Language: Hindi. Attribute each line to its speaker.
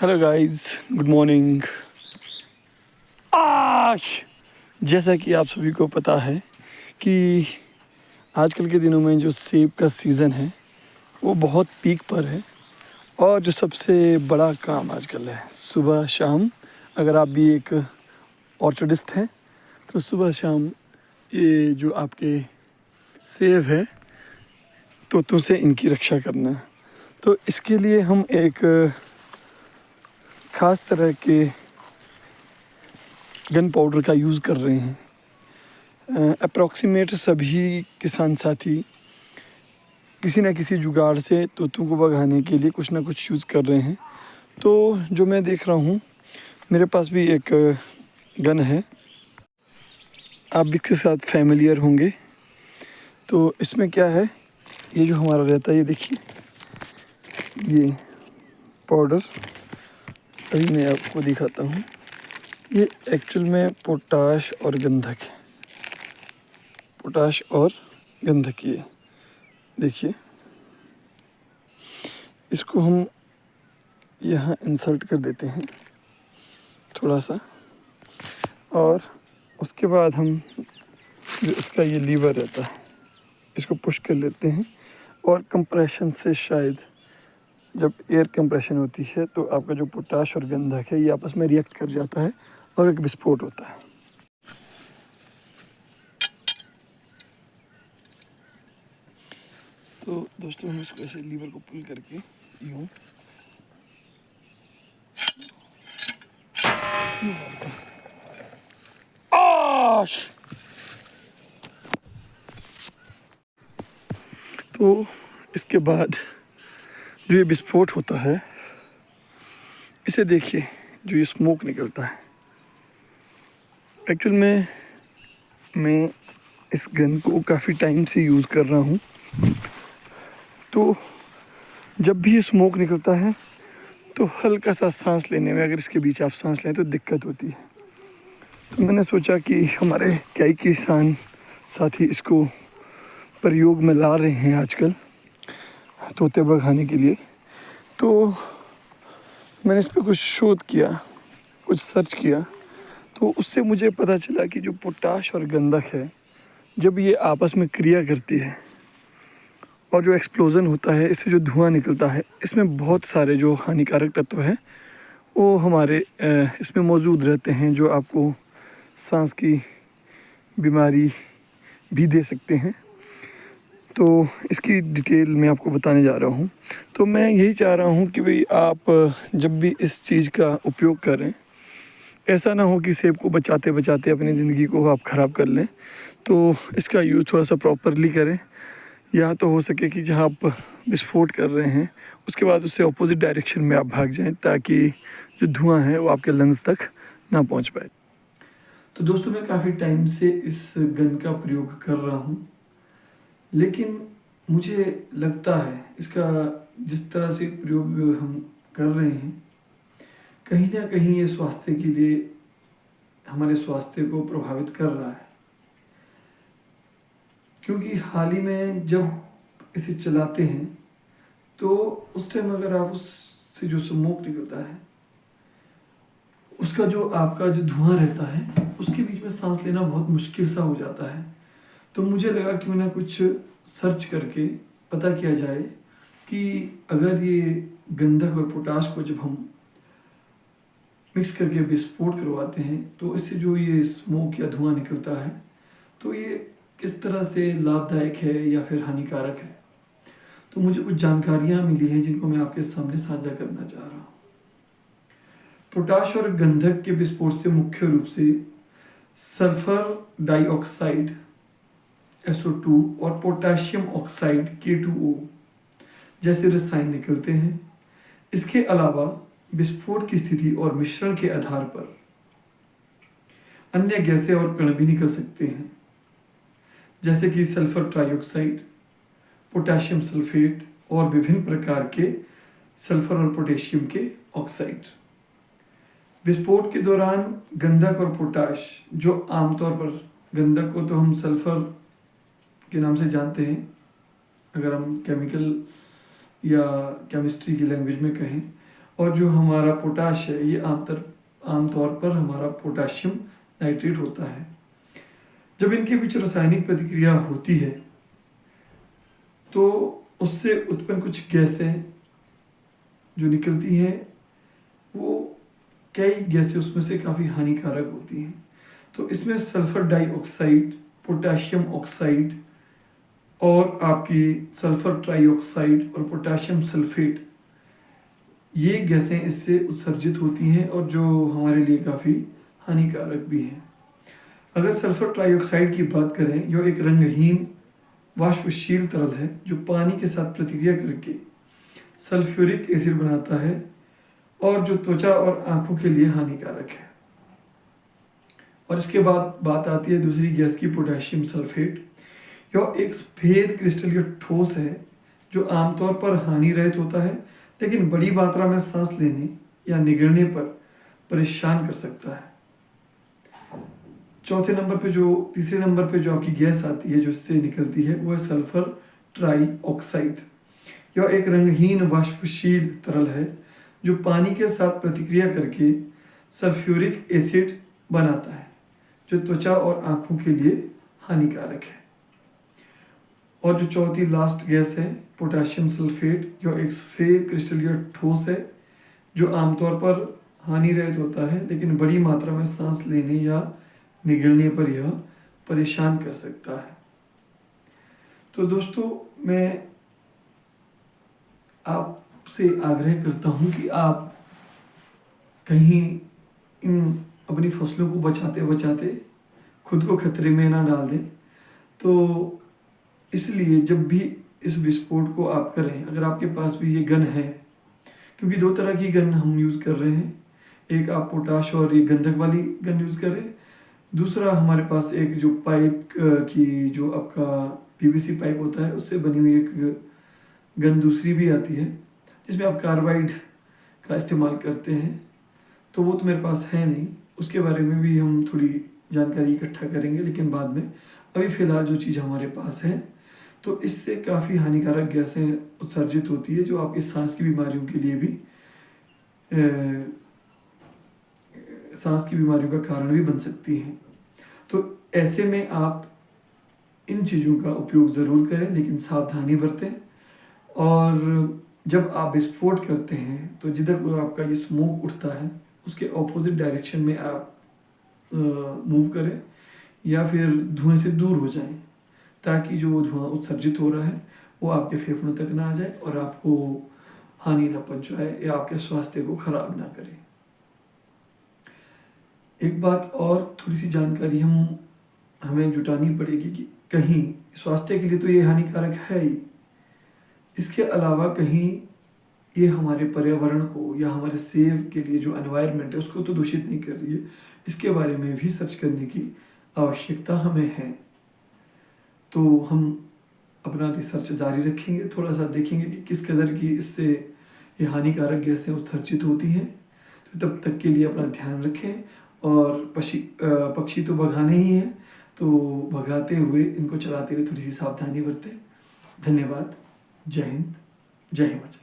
Speaker 1: Hello guys, good morning. आज जैसा कि आप सभी को पता है कि आजकल के दिनों में जो सेब का सीज़न है वो बहुत पीक पर है। और जो सबसे बड़ा काम आजकल है, सुबह शाम, अगर आप भी एक ऑर्चर्डिस्ट हैं तो सुबह शाम ये जो आपके सेब है तोतों से इनकी रक्षा करना। तो इसके लिए हम एक ख़ास तरह के गन पाउडर का यूज़ कर रहे हैं। अप्रॉक्सीमेट सभी किसान साथी किसी न किसी जुगाड़ से तोतों को भगाने के लिए कुछ ना कुछ यूज़ कर रहे हैं। तो जो मैं देख रहा हूँ, मेरे पास भी एक गन है, आप भी इसके साथ फैमिलियर होंगे। तो इसमें क्या है, ये जो हमारा रहता है, ये देखिए, ये पाउडर अभी मैं आपको दिखाता हूँ। ये एक्चुअल में पोटाश और गंधक है, पोटाश और गंधक। ये देखिए, इसको हम यहाँ इंसर्ट कर देते हैं थोड़ा सा, और उसके बाद हम जो इसका ये लीवर रहता है इसको पुश कर लेते हैं, और कंप्रेशन से शायद जब एयर कंप्रेशन होती है तो आपका जो पोटाश और गंधक है ये आपस में रिएक्ट कर जाता है और एक विस्फोट होता है। तो दोस्तों, हम इसको ऐसे लीवर को पुल करके यूँ तो इसके बाद जो ये विस्फोट होता है, इसे देखिए, जो ये स्मोक निकलता है। एक्चुअल में मैं इस गन को काफ़ी टाइम से यूज़ कर रहा हूँ, तो जब भी ये स्मोक निकलता है तो हल्का सा सांस लेने में, अगर इसके बीच आप सांस लें तो दिक्कत होती है। तो मैंने सोचा कि हमारे कई किसान साथी इसको प्रयोग में ला रहे हैं आजकल तोते भगाने के लिए। तो मैंने इस पर कुछ शोध किया, कुछ सर्च किया, तो उससे मुझे पता चला कि जो पोटाश और गंधक है, जब ये आपस में क्रिया करती है और जो एक्सप्लोज़न होता है, इससे जो धुआं निकलता है, इसमें बहुत सारे जो हानिकारक तत्व हैं वो हमारे इसमें मौजूद रहते हैं, जो आपको सांस की बीमारी भी दे सकते हैं। तो इसकी डिटेल मैं आपको बताने जा रहा हूँ। तो मैं यही चाह रहा हूँ कि भाई आप जब भी इस चीज़ का उपयोग करें, ऐसा ना हो कि सेब को बचाते बचाते अपनी ज़िंदगी को आप ख़राब कर लें। तो इसका यूज़ थोड़ा सा प्रॉपरली करें, या तो हो सके कि जहाँ आप विस्फोट कर रहे हैं उसके बाद उससे अपोजिट डायरेक्शन में आप भाग जाएं, ताकि जो धुआं है वो आपके लंग्स तक ना पहुँच पाए। तो दोस्तों, मैं काफ़ी टाइम से इस गन का प्रयोग कर रहा हूँ, लेकिन मुझे लगता है इसका जिस तरह से प्रयोग हम कर रहे हैं, कहीं ना कहीं ये स्वास्थ्य के लिए, हमारे स्वास्थ्य को प्रभावित कर रहा है। क्योंकि हाल ही में जब इसे चलाते हैं तो उस टाइम अगर आप उससे जो स्मोक निकलता है, उसका जो आपका जो धुआं रहता है, उसके बीच में सांस लेना बहुत मुश्किल सा हो जाता है। तो मुझे लगा क्यों ना कुछ सर्च करके पता किया जाए कि अगर ये गंधक और पोटाश को जब हम मिक्स करके विस्फोट करवाते हैं तो इससे जो ये स्मोक या धुआं निकलता है, तो ये किस तरह से लाभदायक है या फिर हानिकारक है। तो मुझे कुछ जानकारियाँ मिली हैं जिनको मैं आपके सामने साझा करना चाह रहा हूँ। पोटाश और गंधक के विस्फोट से मुख्य रूप से सल्फर डाइऑक्साइड SO2 और पोटेशियम ऑक्साइड K2O जैसे रसायन निकलते हैं। इसके अलावा विस्फोट की स्थिति और मिश्रण के आधार पर अन्य गैसें और कण भी निकल सकते हैं, जैसे कि सल्फर ट्राइऑक्साइड, पोटेशियम सल्फेट और विभिन्न प्रकार के सल्फर और पोटेशियम के ऑक्साइड। विस्फोट के दौरान गंधक और पोटाश, जो आमतौर पर गंधक को तो हम सल्फर के नाम से जानते हैं अगर हम केमिकल या केमिस्ट्री की लैंग्वेज में कहें, और जो हमारा पोटाश है ये आमतौर पर हमारा पोटाशियम नाइट्रेट होता है। जब इनके बीच रासायनिक प्रतिक्रिया होती है तो उससे उत्पन्न कुछ गैसें जो निकलती हैं, वो कई गैसें उसमें से काफ़ी हानिकारक होती हैं। तो इसमें सल्फर डाइऑक्साइड, पोटाशियम ऑक्साइड और आपकी सल्फर ट्राइऑक्साइड और पोटाशियम सल्फेट, ये गैसें इससे उत्सर्जित होती हैं और जो हमारे लिए काफ़ी हानिकारक भी हैं। अगर सल्फर ट्राइऑक्साइड की बात करें, यह एक रंगहीन वाष्पशील तरल है जो पानी के साथ प्रतिक्रिया करके सल्फ्यूरिक एसिड बनाता है और जो त्वचा और आंखों के लिए हानिकारक है। और इसके बाद बात आती है दूसरी गैस की, पोटेशियम सल्फेट। यह एक सफेद क्रिस्टलीय ठोस है जो आमतौर पर हानि रहित होता है, लेकिन बड़ी मात्रा में सांस लेने या निगलने पर परेशान कर सकता है। तीसरे नंबर पे जो आपकी गैस आती है जो इससे निकलती है, वो है सल्फर ट्राइऑक्साइड। यह एक रंगहीन वाष्पशील तरल है जो पानी के साथ प्रतिक्रिया करके सल्फ्यूरिक एसिड बनाता है, जो त्वचा और आंखों के लिए हानिकारक है। और जो चौथी लास्ट गैस है, पोटेशियम सल्फेट, यह एक सफेद क्रिस्टलीय ठोस है जो आमतौर पर हानि रहित होता है, लेकिन बड़ी मात्रा में सांस लेने या निगलने पर यह परेशान कर सकता है। तो दोस्तों, मैं आपसे आग्रह करता हूं कि आप कहीं इन अपनी फसलों को बचाते बचाते खुद को खतरे में ना डाल दें। तो इसलिए जब भी इस विस्फोट को आप करें, अगर आपके पास भी ये गन है, क्योंकि 2 तरह की गन हम यूज़ कर रहे हैं, एक आप पोटाश और ये गंधक वाली गन यूज़ कर रहे हैं, दूसरा हमारे पास एक जो पाइप की जो आपका पीवीसी पाइप होता है उससे बनी हुई एक गन दूसरी भी आती है जिसमें आप कार्बाइड का इस्तेमाल करते हैं। तो वो तो मेरे पास है नहीं, उसके बारे में भी हम थोड़ी जानकारी इकट्ठा करेंगे, लेकिन बाद में। अभी फ़िलहाल जो चीज़ हमारे पास है, तो इससे काफ़ी हानिकारक गैसें उत्सर्जित होती है जो आपकी सांस की बीमारियों के लिए भी सांस की बीमारियों का कारण भी बन सकती हैं। तो ऐसे में आप इन चीज़ों का उपयोग ज़रूर करें, लेकिन सावधानी बरतें। और जब आप विस्फोट करते हैं तो जिधर को आपका ये स्मोक उठता है उसके ऑपोजिट डायरेक्शन में आप मूव करें या फिर धुएं से दूर हो जाएं, ताकि जो धुआं उत्सर्जित हो रहा है वो आपके फेफड़ों तक ना आ जाए और आपको हानि ना पहुंचाए या आपके स्वास्थ्य को खराब ना करे। एक बात और थोड़ी सी जानकारी हमें जुटानी पड़ेगी कि कहीं स्वास्थ्य के लिए तो ये हानिकारक है ही, इसके अलावा कहीं ये हमारे पर्यावरण को या हमारे सेव के लिए जो एनवायरनमेंट है उसको तो दूषित नहीं कर रही है। इसके बारे में भी सर्च करने की आवश्यकता हमें है। तो हम अपना रिसर्च जारी रखेंगे, थोड़ा सा देखेंगे कि किस कदर की इससे ये हानिकारक गैसें उत्सर्जित होती हैं। तो तब तक के लिए अपना ध्यान रखें। और पक्षी तो भगाने ही हैं, तो भगाते हुए इनको चलाते हुए थोड़ी सी सावधानी बरतें। धन्यवाद। जय हिंद, जय हिमाचल।